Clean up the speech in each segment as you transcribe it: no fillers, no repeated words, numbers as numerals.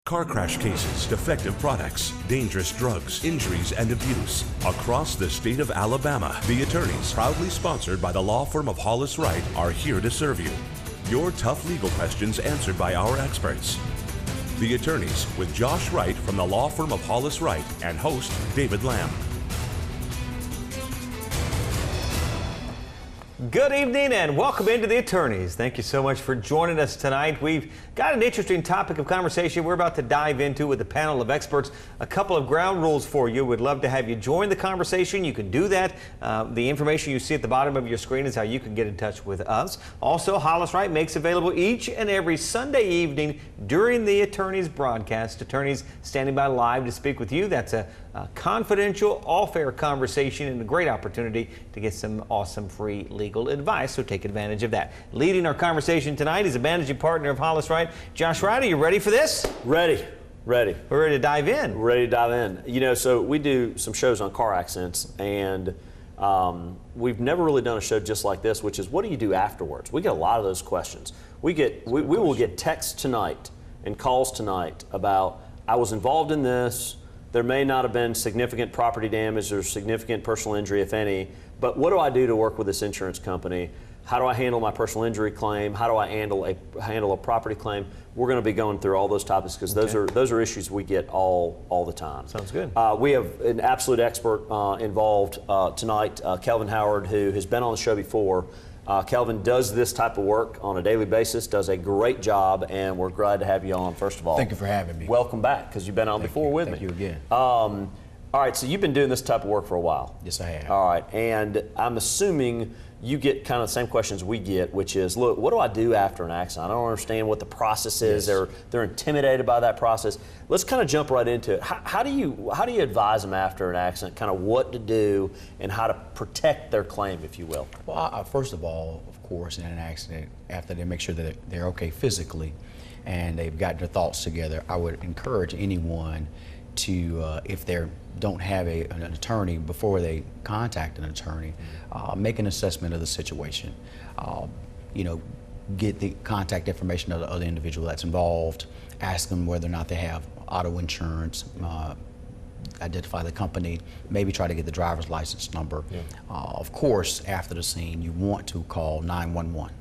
Car crash cases, defective products, dangerous drugs, injuries, and abuse. Across the state of Alabama, the attorneys, proudly sponsored by the law firm of Hollis Wright, are here to serve you. Your tough legal questions answered by our experts. The attorneys with Josh Wright from the law firm of Hollis Wright and host David Lamb. Good evening and welcome into the attorneys. Thank you so much for joining us tonight. We've got an interesting topic of conversation we're about to dive into with a panel of experts. A couple of ground rules for you. We'd love to have you join the conversation. You can do that. The information you see at the bottom of your screen is how you can get in touch with us. Also, Hollis Wright makes available each and every Sunday evening during the attorneys broadcast. Attorneys standing by live to speak with you. That's a confidential, all-fair conversation and a great opportunity to get some awesome free legal advice, so take advantage of that. Leading our conversation tonight is a managing partner of Hollis Wright, Josh Wright. Are you ready for this? Ready. We're ready to dive in. Ready to dive in. You know, so we do some shows on car accidents, and we've never really done a show just like this, which is what do you do afterwards? We get a lot of those questions. We will get texts tonight and calls tonight about, I was involved in this, there may not have been significant property damage or significant personal injury, if any, but what do I do to work with this insurance company? How do I handle my personal injury claim? How do I handle a property claim? We're going to be going through all those topics because those are issues we get all the time. Sounds good. We have an absolute expert involved tonight, Kelvin Howard, who has been on the show before. Kelvin does this type of work on a daily basis, does a great job, and we're glad to have you on, first of all. Thank you for having me. Welcome back, because you've been on before with me. Thank you again. All right, so you've been doing this type of work for a while. Yes, I have. All right, and I'm assuming you get kind of the same questions we get, which is, look, what do I do after an accident? I don't understand what the process is. Yes. They're intimidated by that process. Let's kind of jump right into it. How do you advise them after an accident, kind of what to do and how to protect their claim, if you will? Well, first of all, of course, in an accident, after they make sure that they're okay physically and they've got their thoughts together, I would encourage anyone to, if they don't have an attorney, before they contact an attorney, make an assessment of the situation. You know, get the contact information of the other individual that's involved, ask them whether or not they have auto insurance, identify the company, maybe try to get the driver's license number. Yeah. Of course, after the scene, you want to call 911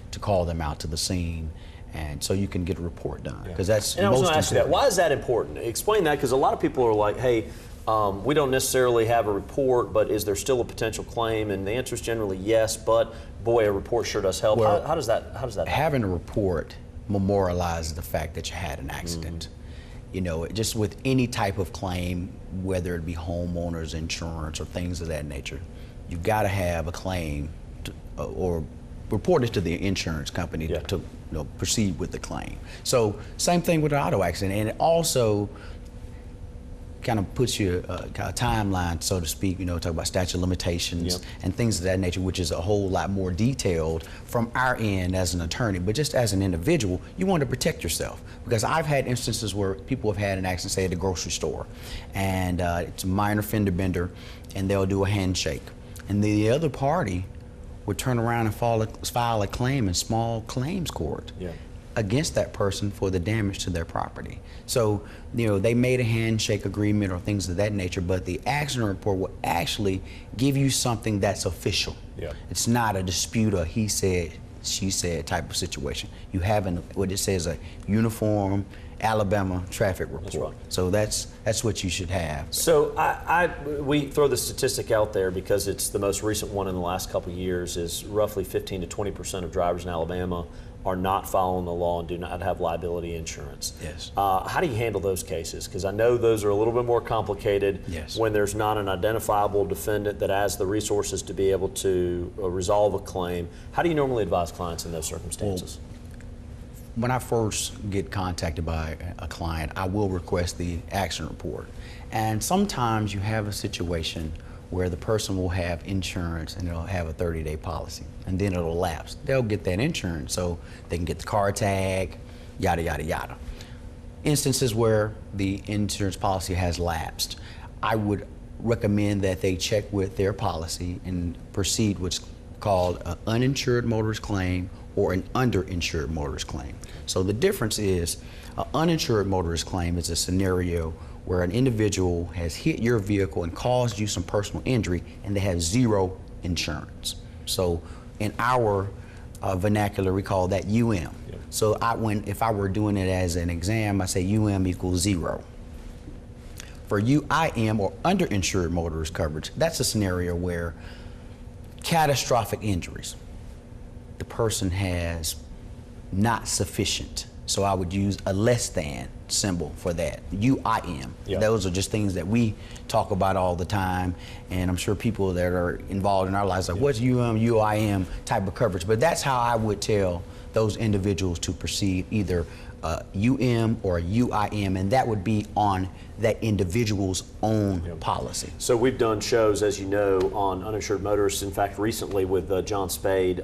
to call them out to the scene, and so you can get a report done, because that's and most I was going to ask you that. important. Why is that important? Explain that, because a lot of people are like, hey, we don't necessarily have a report, but is there still a potential claim? And the answer is generally yes, but boy, a report sure does help. Well, how does that happen? Having a report memorializes the fact that you had an accident. You know, just with any type of claim, whether it be homeowners insurance or things of that nature, you've got to have a claim or report it to the insurance company to proceed with the claim. So same thing with an auto accident, and it also kind of puts you a timeline, so to speak, talk about statute of limitations and things of that nature, which is a whole lot more detailed from our end as an attorney. But just as an individual, you want to protect yourself, because I've had instances where people have had an accident, say at the grocery store, and it's a minor fender bender, and they'll do a handshake, and the other party would turn around and file a claim in small claims court against that person for the damage to their property. So, they made a handshake agreement or things of that nature, but the accident report will actually give you something that's official. It's not a dispute or he said, she said type of situation. You have what it says, a uniform Alabama traffic report. That's right. So that's what you should have. So we throw the statistic out there because it's the most recent one in the last couple of years, is roughly 15 to 20% of drivers in Alabama are not following the law and do not have liability insurance. Yes. How do you handle those cases? Because I know those are a little bit more complicated when there's not an identifiable defendant that has the resources to be able to resolve a claim. How do you normally advise clients in those circumstances? Well, when I first get contacted by a client, I will request the accident report. And sometimes you have a situation where the person will have insurance and they'll have a 30-day policy, and then it'll lapse. They'll get that insurance so they can get the car tag, yada, yada, yada. Instances where the insurance policy has lapsed, I would recommend that they check with their policy and proceed what's called an uninsured motorist claim or an underinsured motorist claim. So the difference is an uninsured motorist claim is a scenario where an individual has hit your vehicle and caused you some personal injury and they have zero insurance. So in our vernacular, we call that UM. Yeah. So if I were doing it as an exam, I say UM equals 0. For UIM, or underinsured motorist coverage, that's a scenario where catastrophic injuries, the person has not sufficient. So I would use a less than symbol for that, UIM. Yeah. Those are just things that we talk about all the time, and I'm sure people that are involved in our lives are like, what's UIM type of coverage? But that's how I would tell those individuals to proceed, either UM or UIM, and that would be on that individual's own policy. So we've done shows, as you know, on uninsured motorists, in fact, recently with John Spade.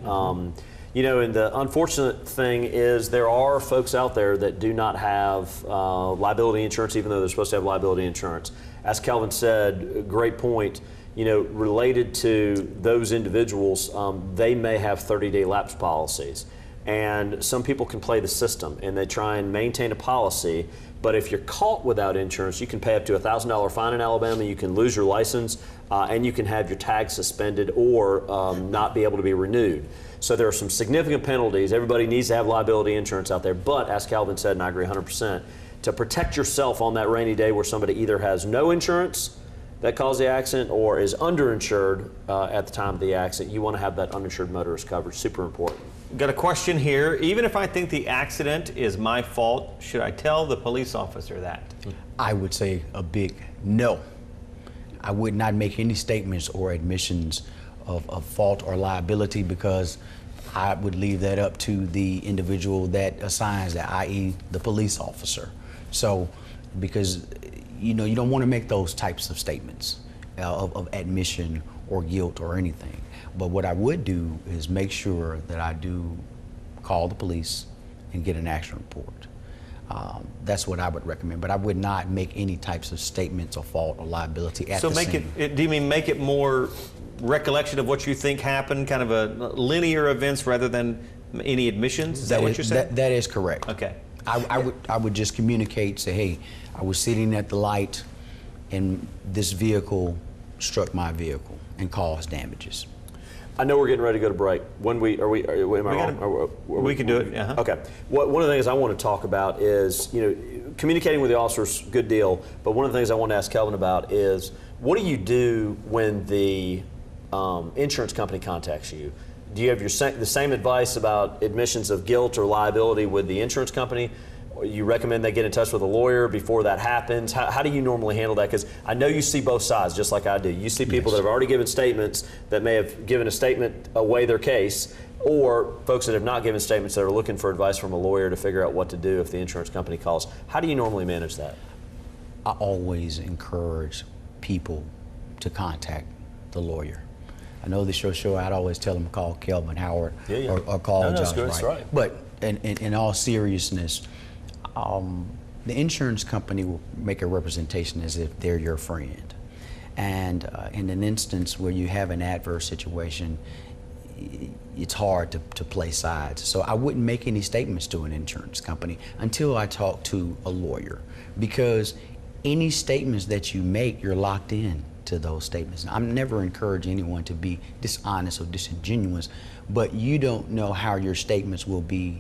You know, and the unfortunate thing is there are folks out there that do not have liability insurance, even though they're supposed to have liability insurance. As Kelvin said, great point, you know, related to those individuals, they may have 30-day lapse policies. And some people can play the system and they try and maintain a policy, but if you're caught without insurance, you can pay up to a $1,000 fine in Alabama, you can lose your license, and you can have your tag suspended or not be able to be renewed. So there are some significant penalties. Everybody needs to have liability insurance out there, but as Kelvin said, and I agree 100%, to protect yourself on that rainy day where somebody either has no insurance that caused the accident or is underinsured at the time of the accident, you want to have that uninsured motorist coverage. Super important. Got a question here. Even if I think the accident is my fault, should I tell the police officer that? I would say a big no. I would not make any statements or admissions of fault or liability, because I would leave that up to the individual that assigns that, i.e. the police officer. So, because you know, you don't want to make those types of statements of admission or guilt or anything. But what I would do is make sure that I do call the police and get an action report. That's what I would recommend, but I would not make any types of statements of fault or liability at the scene. So do you mean make it more recollection of what you think happened, kind of a linear events rather than any admissions? Is that what you're saying? That is correct. Okay. I would just communicate, say, hey, I was sitting at the light and this vehicle struck my vehicle and caused damages. I know we're getting ready to go to break. When we am I wrong? We can do it. Okay. One of the things I want to talk about is, you know, communicating with the officers, good deal. But one of the things I want to ask Kelvin about is, what do you do when the insurance company contacts you? Do you have the same advice about admissions of guilt or liability with the insurance company? Or you recommend they get in touch with a lawyer before that happens? How do you normally handle that? Because I know you see both sides, just like I do. You see people that have already given statements that may have given a statement away their case, or folks that have not given statements that are looking for advice from a lawyer to figure out what to do if the insurance company calls. How do you normally manage that? I always encourage people to contact the lawyer. I know this show, I'd always tell them to call Kelvin Howard or call Josh Wright. That's right. But in all seriousness, the insurance company will make a representation as if they're your friend. And in an instance where you have an adverse situation, it's hard to play sides. So I wouldn't make any statements to an insurance company until I talk to a lawyer, because any statements that you make, you're locked in to those statements. I'm never encouraging anyone to be dishonest or disingenuous, but you don't know how your statements will be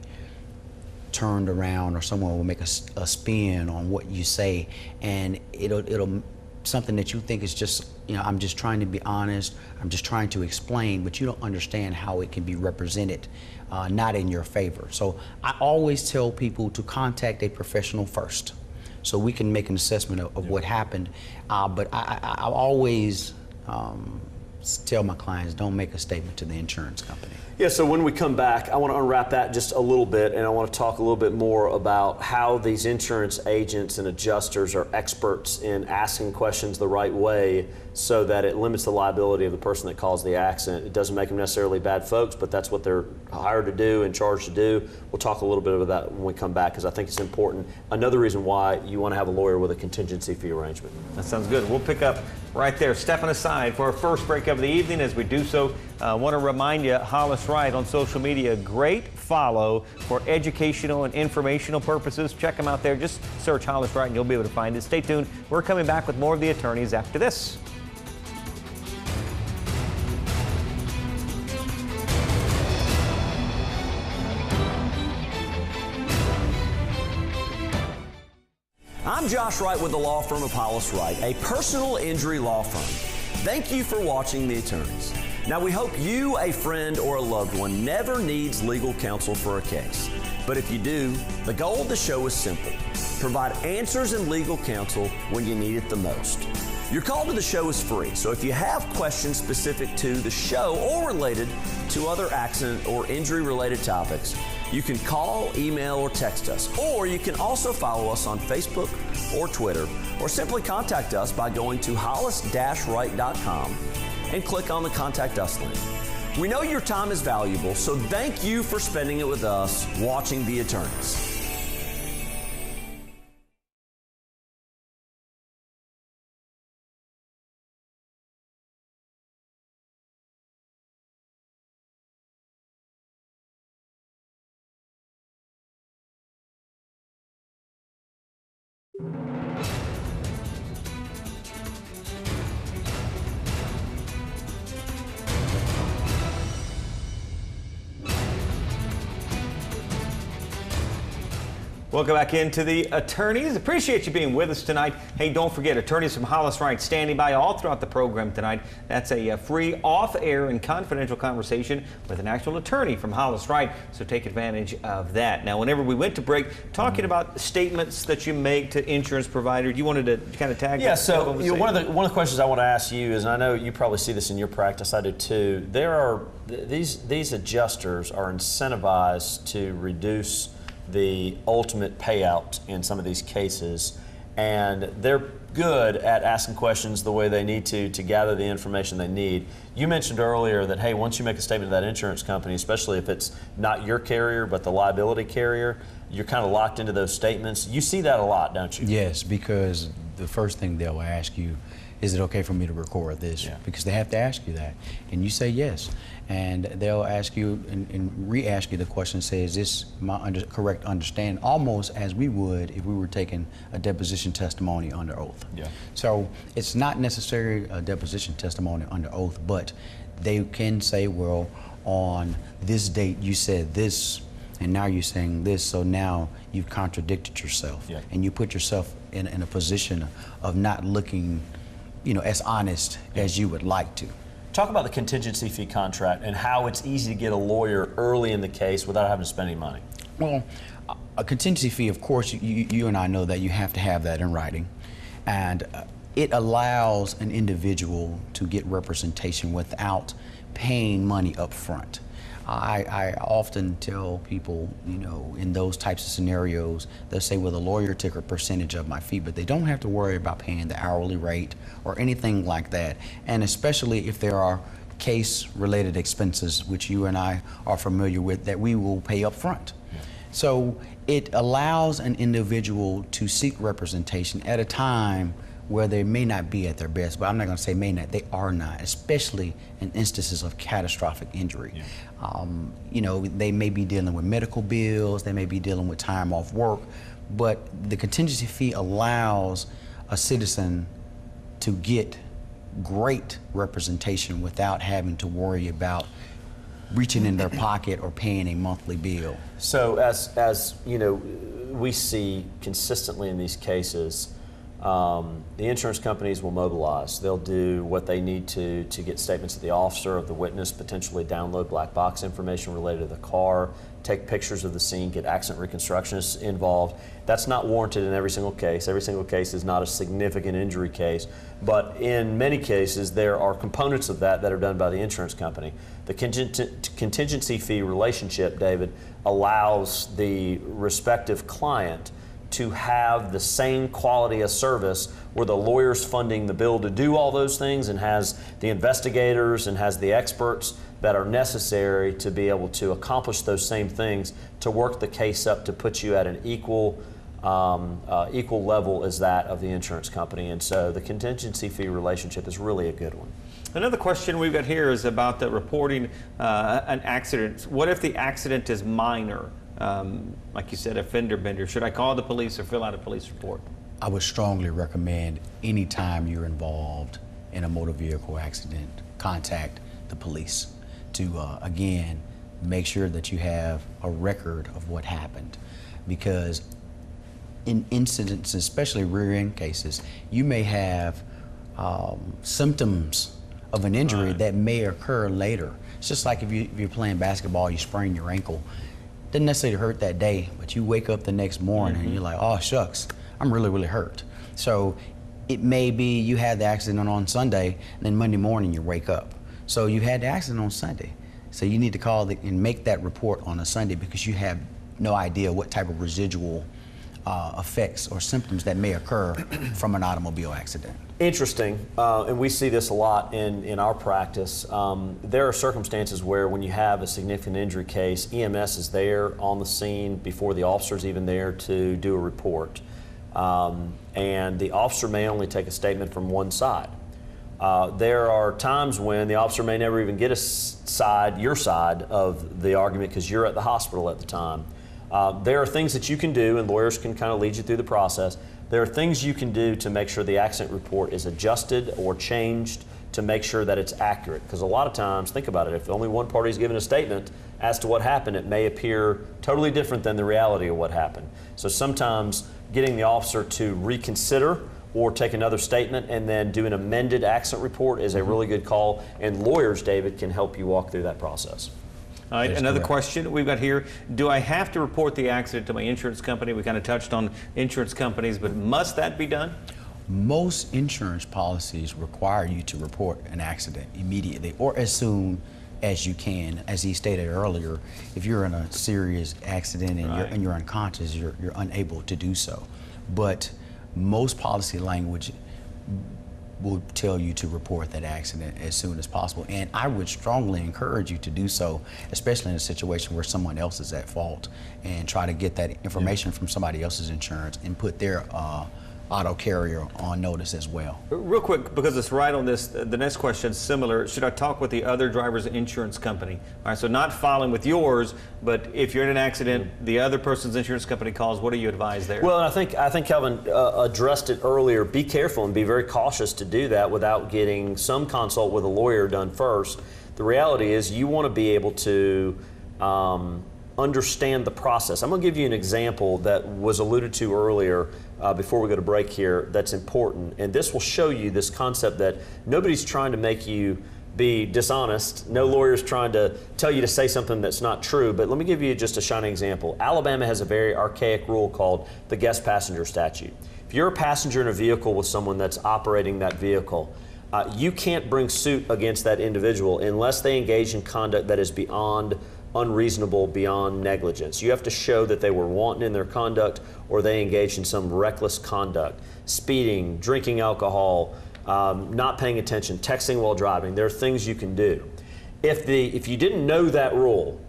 turned around, or someone will make a spin on what you say, and it'll something that you think is just, you know, I'm just trying to be honest, I'm just trying to explain, but you don't understand how it can be represented not in your favor. So I always tell people to contact a professional first, so we can make an assessment of what happened. But I always tell my clients, don't make a statement to the insurance company. Yeah, so when we come back, I want to unwrap that just a little bit, and I want to talk a little bit more about how these insurance agents and adjusters are experts in asking questions the right way so that it limits the liability of the person that caused the accident. It doesn't make them necessarily bad folks, but that's what they're hired to do and charged to do. We'll talk a little bit about that when we come back, because I think it's important. Another reason why you want to have a lawyer with a contingency fee arrangement. That sounds good. We'll pick up right there, stepping aside for our first break of of the evening. As we do so, I want to remind you, Hollis Wright on social media, great follow for educational and informational purposes. Check them out there. Just search Hollis Wright and you'll be able to find it. Stay tuned. We're coming back with more of the attorneys after this. I'm Josh Wright with the law firm of Hollis Wright, a personal injury law firm. Thank you for watching The Attorneys. Now, we hope you, a friend, or a loved one never needs legal counsel for a case. But if you do, the goal of the show is simple. Provide answers and legal counsel when you need it the most. Your call to the show is free, so if you have questions specific to the show or related to other accident or injury-related topics, you can call, email, or text us. Or you can also follow us on Facebook or Twitter, or simply contact us by going to hollis-wright.com and click on the Contact Us link. We know your time is valuable, so thank you for spending it with us watching The Attorneys. Welcome back into The Attorneys. Appreciate you being with us tonight. Hey, don't forget, attorneys from Hollis Wright standing by all throughout the program tonight. That's a free, off-air, and confidential conversation with an actual attorney from Hollis Wright, so take advantage of that. Now, whenever we went to break, talking about statements that you make to insurance providers, you wanted to kind of tag. Yeah, so one of the questions I want to ask you is, and I know you probably see this in your practice, I do too, there are, these adjusters are incentivized to reduce the ultimate payout in some of these cases, and they're good at asking questions the way they need to gather the information they need. You mentioned earlier that, hey, once you make a statement to that insurance company, especially if it's not your carrier but the liability carrier, you're kind of locked into those statements. You see that a lot, don't you? Yes, because the first thing they'll ask you, is it okay for me to record this? Yeah. Because they have to ask you that. And you say yes. And they'll ask you and re-ask you the question, say, is this my correct understanding? Almost as we would if we were taking a deposition testimony under oath. Yeah. So it's not necessarily a deposition testimony under oath, but they can say, well, on this date you said this, and now you're saying this, so now you've contradicted yourself. Yeah. And you put yourself in a position of not looking, as honest as you would like to. Talk about the contingency fee contract and how it's easy to get a lawyer early in the case without having to spend any money. Well, a contingency fee, of course, you and I know that you have to have that in writing. And it allows an individual to get representation without paying money up front. I often tell people, in those types of scenarios, they'll say, well, the lawyer took a percentage of my fee, but they don't have to worry about paying the hourly rate or anything like that. And especially if there are case-related expenses, which you and I are familiar with, that we will pay up front. Yeah. So it allows an individual to seek representation at a time where they may not be at their best, but I'm not going to say may not, they are not, especially in instances of catastrophic injury. Yeah. They may be dealing with medical bills, they may be dealing with time off work, but the contingency fee allows a citizen to get great representation without having to worry about reaching in their pocket or paying a monthly bill. So as we see consistently in these cases, the insurance companies will mobilize. They'll do what they need to get statements of the officer, of the witness, potentially download black box information related to the car, take pictures of the scene, get accident reconstructionists involved. That's not warranted in every single case. Every single case is not a significant injury case, but in many cases there are components of that are done by the insurance company. The contingency fee relationship, David, allows the respective client to have the same quality of service where the lawyer's funding the bill to do all those things and has the investigators and has the experts that are necessary to be able to accomplish those same things to work the case up to put you at an equal equal level as that of the insurance company. And so the contingency fee relationship is really a good one. Another question we've got here is about the reporting an accident. What if the accident is minor? Like you said, a fender bender. Should I call the police or fill out a police report? I would strongly recommend anytime you're involved in a motor vehicle accident, contact the police to, again, make sure that you have a record of what happened. Because in incidents, especially rear end cases, you may have symptoms of an injury that may occur later. It's just like if you're playing basketball, you sprain your ankle. Doesn't necessarily hurt that day, but you wake up the next morning and you're like, oh shucks, I'm really, really hurt. So it may be you had the accident on Sunday, and then Monday morning you wake up. So you had the accident on Sunday. So you need to call and make that report on a Sunday, because you have no idea what type of residual effects or symptoms that may occur from an automobile accident. Interesting, and we see this a lot in our practice. There are circumstances where when you have a significant injury case, EMS is there on the scene before the officer's even there to do a report. And the officer may only take a statement from one side. There are times when the officer may never even get your side of the argument, because you're at the hospital at the time. There are things that you can do, and lawyers can kind of lead you through the process. There are things you can do to make sure the accident report is adjusted or changed to make sure that it's accurate. Because a lot of times, think about it, if only one party is given a statement as to what happened, it may appear totally different than the reality of what happened. So sometimes getting the officer to reconsider or take another statement and then do an amended accident report is a really good call. And lawyers, David, can help you walk through that process. All right, another question we've got here. Do I have to report the accident to my insurance company? We kind of touched on insurance companies, but must that be done? Most insurance policies require you to report an accident immediately or as soon as you can. As he stated earlier, if you're in a serious accident and you're unconscious, you're unable to do so. But most policy language will tell you to report that accident as soon as possible. And I would strongly encourage you to do so, especially in a situation where someone else is at fault, and try to get that information from somebody else's insurance and put their auto carrier on notice as well. Real quick, because it's right on this, the next question is similar. Should I talk with the other driver's insurance company? All right, so not filing with yours, but if you're in an accident, the other person's insurance company calls, what do you advise there? Well, I think Kelvin addressed it earlier. Be careful and be very cautious to do that without getting some consult with a lawyer done first. The reality is you want to be able to understand the process. I'm going to give you an example that was alluded to earlier before we go to break here that's important, and this will show you this concept that nobody's trying to make you be dishonest. No lawyer's trying to tell you to say something that's not true, but let me give you just a shining example. Alabama has a very archaic rule called the guest passenger statute. If you're a passenger in a vehicle with someone that's operating that vehicle, you can't bring suit against that individual unless they engage in conduct that is beyond unreasonable, beyond negligence. You have to show that they were wanton in their conduct or they engaged in some reckless conduct. Speeding, drinking alcohol, not paying attention, texting while driving. There are things you can do. If you didn't know that rule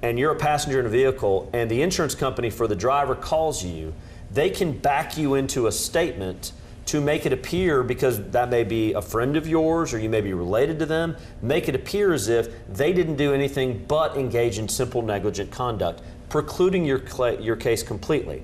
and you're a passenger in a vehicle and the insurance company for the driver calls you, they can back you into a statement to make it appear, because that may be a friend of yours or you may be related to them, make it appear as if they didn't do anything but engage in simple negligent conduct, precluding your case completely.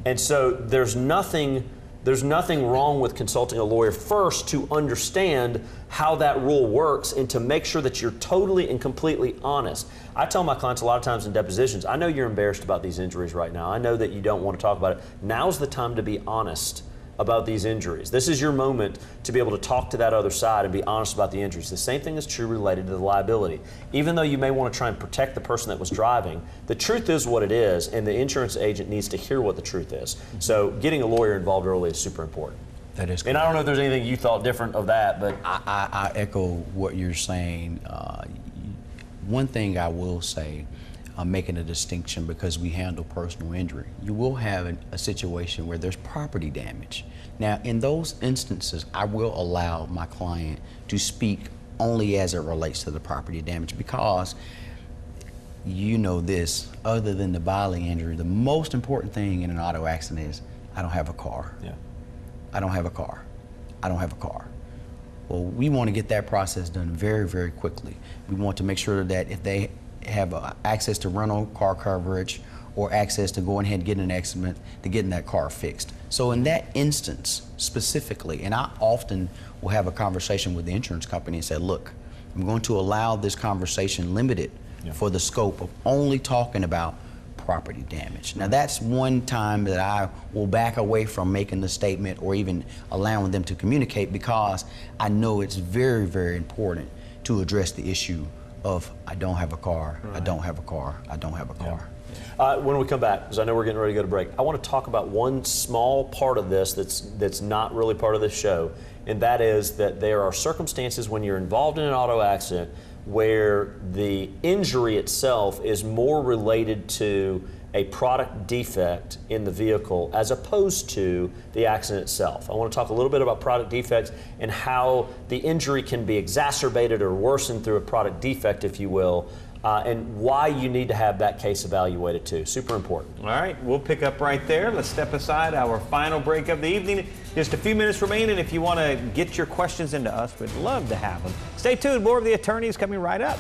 And so there's nothing wrong with consulting a lawyer first to understand how that rule works and to make sure that you're totally and completely honest. I tell my clients a lot of times in depositions, I know you're embarrassed about these injuries right now. I know that you don't want to talk about it. Now's the time to be honest about these injuries. This is your moment to be able to talk to that other side and be honest about the injuries. The same thing is true related to the liability. Even though you may want to try and protect the person that was driving, the truth is what it is, and the insurance agent needs to hear what the truth is. So getting a lawyer involved early is super important. That is correct. And I don't know if there's anything you thought different of that, but I echo what you're saying. One thing I will say, I'm making a distinction because we handle personal injury. You will have a situation where there's property damage. Now, in those instances, I will allow my client to speak only as it relates to the property damage, because you know this, other than the bodily injury, the most important thing in an auto accident is, I don't have a car. Yeah. I don't have a car. I don't have a car. Well, we want to get that process done very, very quickly. We want to make sure that if they have access to rental car coverage or access to go ahead and get an accident, to getting that car fixed. So in that instance specifically, and I often will have a conversation with the insurance company and say, look, I'm going to allow this conversation limited for the scope of only talking about property damage. Now that's one time that I will back away from making the statement or even allowing them to communicate, because I know it's very, very important to address the issue of I don't have a car, I don't have a car, I don't have a car. When we come back, because I know we're getting ready to go to break, I want to talk about one small part of this that's not really part of this show, and that is that there are circumstances when you're involved in an auto accident where the injury itself is more related to a product defect in the vehicle as opposed to the accident itself. I want to talk a little bit about product defects and how the injury can be exacerbated or worsened through a product defect, if you will, and why you need to have that case evaluated too. Super important. All right, we'll pick up right there. Let's step aside, our final break of the evening. Just a few minutes remaining. If you want to get your questions into us, we'd love to have them. Stay tuned, more of the attorneys coming right up.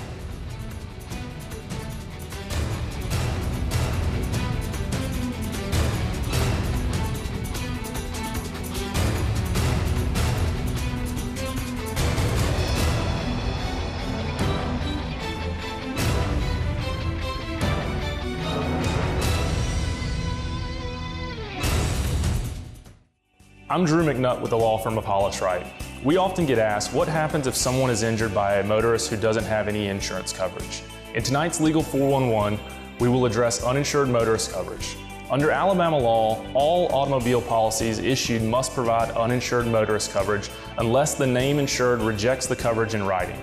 I'm Drew McNutt with the law firm of Hollis Wright. We often get asked, what happens if someone is injured by a motorist who doesn't have any insurance coverage? In tonight's Legal 411, we will address uninsured motorist coverage. Under Alabama law, all automobile policies issued must provide uninsured motorist coverage unless the name insured rejects the coverage in writing.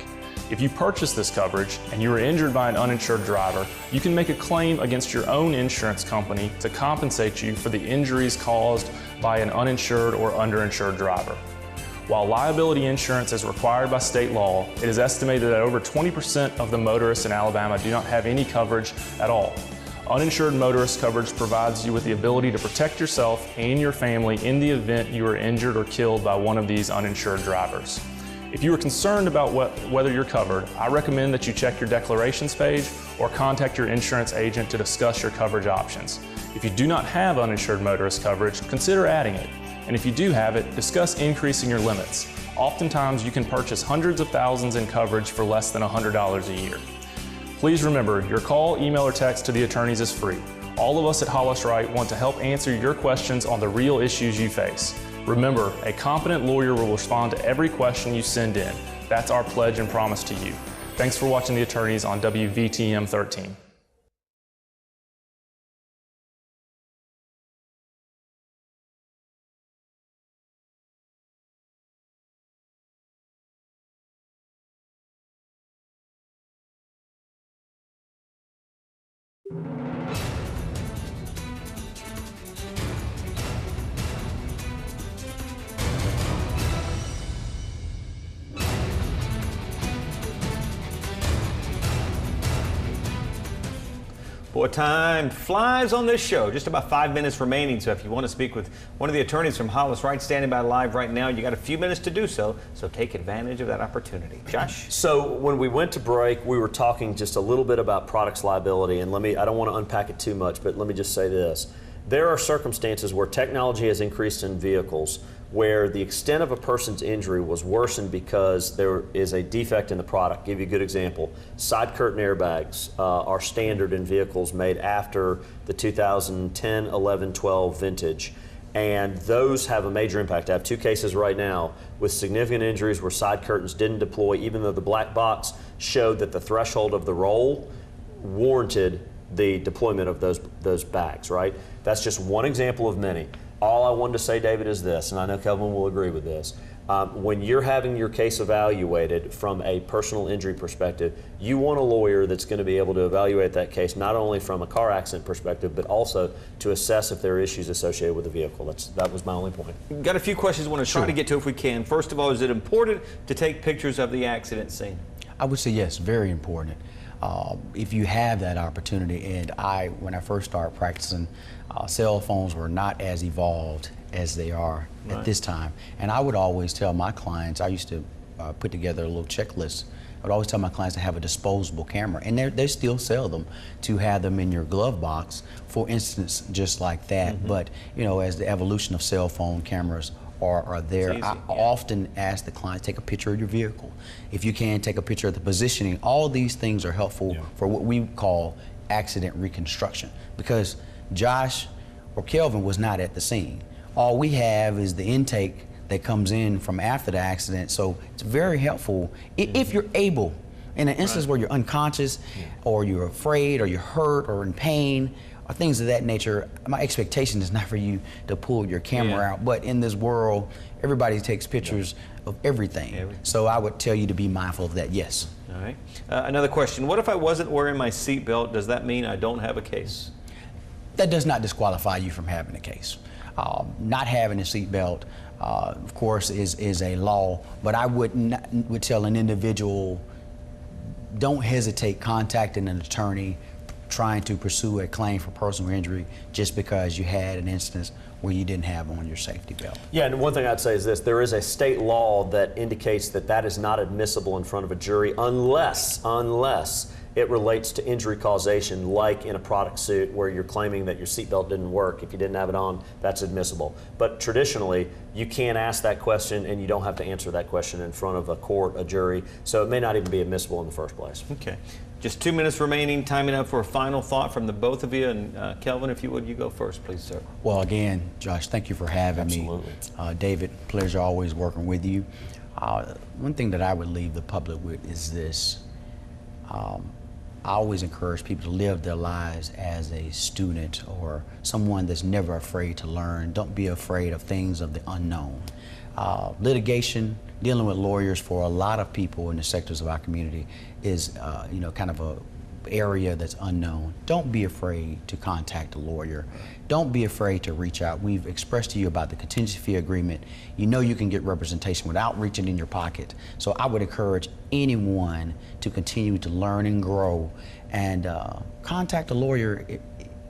If you purchase this coverage and you are injured by an uninsured driver, you can make a claim against your own insurance company to compensate you for the injuries caused by an uninsured or underinsured driver. While liability insurance is required by state law, it is estimated that over 20% of the motorists in Alabama do not have any coverage at all. Uninsured motorist coverage provides you with the ability to protect yourself and your family in the event you are injured or killed by one of these uninsured drivers. If you are concerned about whether you're covered, I recommend that you check your declarations page or contact your insurance agent to discuss your coverage options. If you do not have uninsured motorist coverage, consider adding it. And if you do have it, discuss increasing your limits. Oftentimes, you can purchase hundreds of thousands in coverage for less than $100 a year. Please remember, your call, email, or text to the attorneys is free. All of us at Hollis Wright want to help answer your questions on the real issues you face. Remember, a competent lawyer will respond to every question you send in. That's our pledge and promise to you. Thanks for watching The Attorneys on WVTM 13. Boy, time flies on this show. Just about 5 minutes remaining. So if you want to speak with one of the attorneys from Hollis Wright standing by live right now, you got a few minutes to do so. So take advantage of that opportunity. Josh? So when we went to break, we were talking just a little bit about products liability. And I don't want to unpack it too much, but let me just say this. There are circumstances where technology has increased in vehicles where the extent of a person's injury was worsened because there is a defect in the product. I'll give you a good example. Side curtain airbags are standard in vehicles made after the 2010, 11, 12 vintage. And those have a major impact. I have two cases right now with significant injuries where side curtains didn't deploy, even though the black box showed that the threshold of the roll warranted the deployment of those bags, right? That's just one example of many. All I wanted to say, David, is this, and I know Kelvin will agree with this. When you're having your case evaluated from a personal injury perspective, you want a lawyer that's going to be able to evaluate that case not only from a car accident perspective, but also to assess if there are issues associated with the vehicle. That was my only point. Got a few questions I want to try to get to if we can. First of all, is it important to take pictures of the accident scene? I would say yes, very important. if you have that opportunity, and when I first started practicing, cell phones were not as evolved as they are at this time. And I would always tell my clients, I used to put together a little checklist. I would always tell my clients to have a disposable camera, and they still sell them, to have them in your glove box, for instance, just like that. But you know, as the evolution of cell phone cameras are there, I often ask the client, take a picture of your vehicle. If you can, take a picture of the positioning. All these things are helpful for what we call accident reconstruction, because Josh or Kelvin was not at the scene. All we have is the intake that comes in from after the accident. So it's very helpful if you're able, in an instance where you're unconscious or you're afraid or you're hurt or in pain or things of that nature. My expectation is not for you to pull your camera out, but in this world, everybody takes pictures of everything. So I would tell you to be mindful of that, yes. All right. Another question, what if I wasn't wearing my seatbelt? Does that mean I don't have a case? That does not disqualify you from having a case. Not having a seatbelt, of course, is a law, but I would tell an individual, don't hesitate contacting an attorney trying to pursue a claim for personal injury just because you had an instance where you didn't have on your safety belt. Yeah, and one thing I'd say is this: there is a state law that indicates that that is not admissible in front of a jury unless it relates to injury causation, like in a product suit where you're claiming that your seatbelt didn't work. If you didn't have it on, that's admissible. But traditionally, you can't ask that question, and you don't have to answer that question in front of a court, a jury, so it may not even be admissible in the first place. Okay. Just 2 minutes remaining, timing up for a final thought from the both of you. And Kelvin, if you would, you go first, please, sir. Well, again, Josh, thank you for having me. David, pleasure always working with you. One thing that I would leave the public with is this. I always encourage people to live their lives as a student or someone that's never afraid to learn. Don't be afraid of things of the unknown. Litigation, dealing with lawyers for a lot of people in the sectors of our community is, kind of a area that's unknown. Don't be afraid to contact a lawyer. Don't be afraid to reach out. We've expressed to you about the contingency fee agreement. You know you can get representation without reaching in your pocket. So I would encourage anyone to continue to learn and grow, and contact a lawyer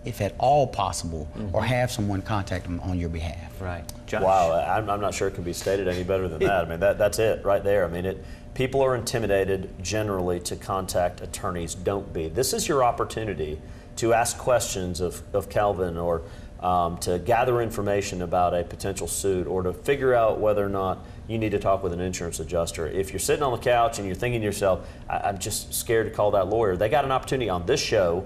if at all possible, or have someone contact them on your behalf. Right. Josh? Wow, I'm not sure it can be stated any better than that. I mean, that's it right there. I mean, people are intimidated generally to contact attorneys. Don't be. This is your opportunity to ask questions of Kelvin, or to gather information about a potential suit, or to figure out whether or not you need to talk with an insurance adjuster. If you're sitting on the couch and you're thinking to yourself, I'm just scared to call that lawyer, they got an opportunity on this show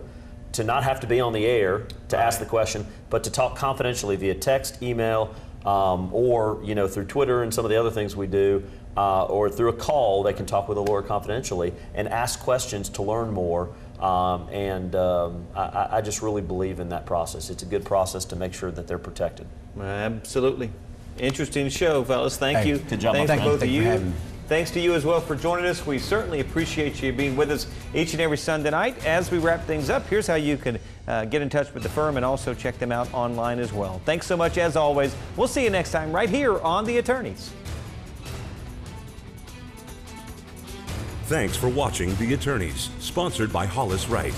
to not have to be on the air to ask the question, but to talk confidentially via text, email, or through Twitter and some of the other things we do, or through a call. They can talk with a lawyer confidentially and ask questions to learn more. I just really believe in that process. It's a good process to make sure that they're protected. Absolutely. Interesting show, fellas. Thank you. Good job. Thanks to both of Thank you for having you. me. Thanks to you as well for joining us. We certainly appreciate you being with us each and every Sunday night. As we wrap things up, here's how you can get in touch with the firm and also check them out online as well. Thanks so much as always. We'll see you next time right here on The Attorneys. Thanks for watching The Attorneys, sponsored by Hollis Wright.